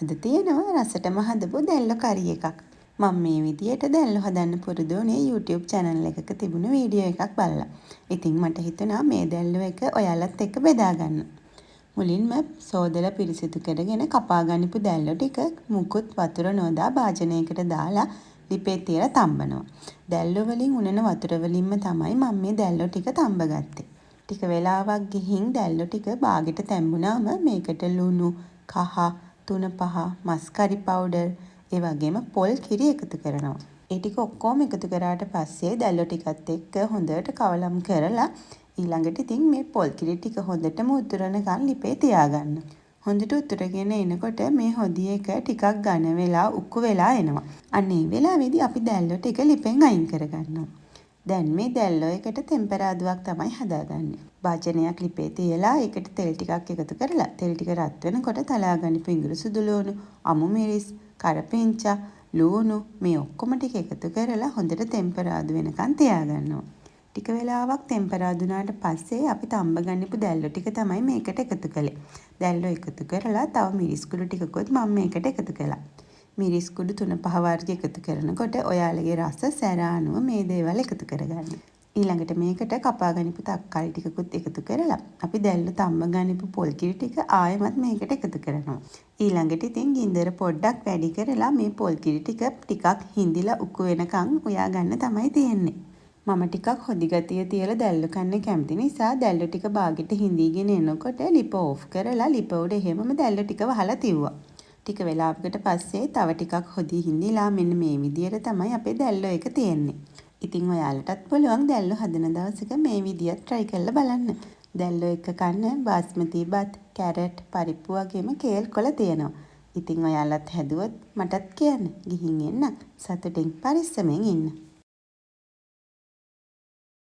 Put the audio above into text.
අද තියෙනවා රසටම හදපු දැල්ල කරි එකක්. මම මේ විදියට දැල්ල හදන්න පුරුදු වුණේ YouTube channel එකක තිබුණ වීඩියෝ එකක් බලලා. ඉතින් මට හිතුණා මේ දැල්ල එක ඔයාලත් එක්ක බෙදා ගන්න. මුලින්ම සෝදලා පිරිසිදු කරගෙන කපා ගනිපු දැල්ල ටික මුකුත් වතුර නොදා භාජනයකට දාලා ලිපේ තියලා තම්බනවා. දැල්ල වලින් උනන වතුර වලින්ම තමයි මම මේ දැල්ල ටික තම්බගත්තේ. ටික වෙලාවක් ගිහින් දැල්ල ටික බාගෙට තැම්බුනාම මේකට ලුණු, කහ, තුන පහ, මස් කරි පවුඩර්, ඒ වගේම පොල් කිරි එකතු කරනවා. ඒ ටික ඔක්කොම එකතු කරාට පස්සේ දැල්ල ටිකත් එක්ක හොඳට කවලම් කරලා ඊළඟට ඉතින් මේ පොල් කිරි ටික හොඳටම උතුරනකන් ලිපේ තියාගන්න. හොඳට උතුරගෙන එනකොට මේ හොදිය එක ටිකක් ඝන වෙලා උක්කු වෙලා එනවා. අන්න ඒ වෙලාවේදී අපි දැල්ල ටික ලිපෙන් අයින් කරගන්නවා. දැන් මේ දැල්ල එකට තෙම්පරාදුවක් තමයි හදාගන්නේ. භාජනයක් ලිපේ තියලා ඒකට තෙල් ටිකක් එකතු කරලා තෙල් ටික රත් වෙනකොට තලා ගනිපු ඉඟුරු සුදු ලුණු, අමු මිරිස්, කරපිංචා, ලුණු මේ ඔක්කොම ටික එකතු කරලා හොඳට තෙම්පරාදු වෙනකන් තියාගන්නවා. ටික වෙලාවක් තෙම්පරාදු වුණාට පස්සේ අපි තම්බ ගනිපු දැල්ල ටික තමයි මේකට එකතු කළේ. දැල්ල එකතු කරලා තව මිරිස් කුඩු ටිකකුත් මම මේකට එකතු කළා. මිරිස් කුඩු 3-5 වර්ග එකතු කරනකොට ඔයාලගේ රස සැර අනුව මේ දේවල් එකතු කරගන්න. ඊළඟට මේකට කපා ගනිපු තක්කාලි ටිකකුත් එකතු කරලා අපි දැල්ල තම්බ ගනිපු පොල් කිරි ටික ආයෙමත් මේකට එකතු කරනවා. ඊළඟට ඉතින් ගින්දර පොඩ්ඩක් වැඩි කරලා මේ පොල් කිරි ටිකක් හිඳිලා උකු වෙනකන් උයා ගන්න තමයි තියෙන්නේ. මම ටිකක් හොදි ගතිය තියලා දැල්ල කන්න කැමති නිසා දැල්ල ටික බාගෙට හිඳීගෙන එනකොට ලිප ඕෆ් කරලා ලිප උඩ එහෙමම දැල්ල ටික වහලා තියුවා. ටික වෙලාවකට පස්සේ තව ටිකක් හොදි හිඳිලා මෙන්න මේ විදියට තමයි අපේ දැල්ල එක තියෙන්නේ. ඉතින් ඔයාලටත් පුළුවන් දැල්ල හදන දවසක මේ විදියට try කරලා බලන්න. දැල්ල එක කන්න බාස්මති බත්, කැරට්, පරිප්පු වගේම කේල් කොළ තියෙනවා. ඉතින් ඔයාලත් හැදුවොත් මටත් කියන්න. ගිහින් එන්න. සතුටින් පරිස්සමෙන් ඉන්න.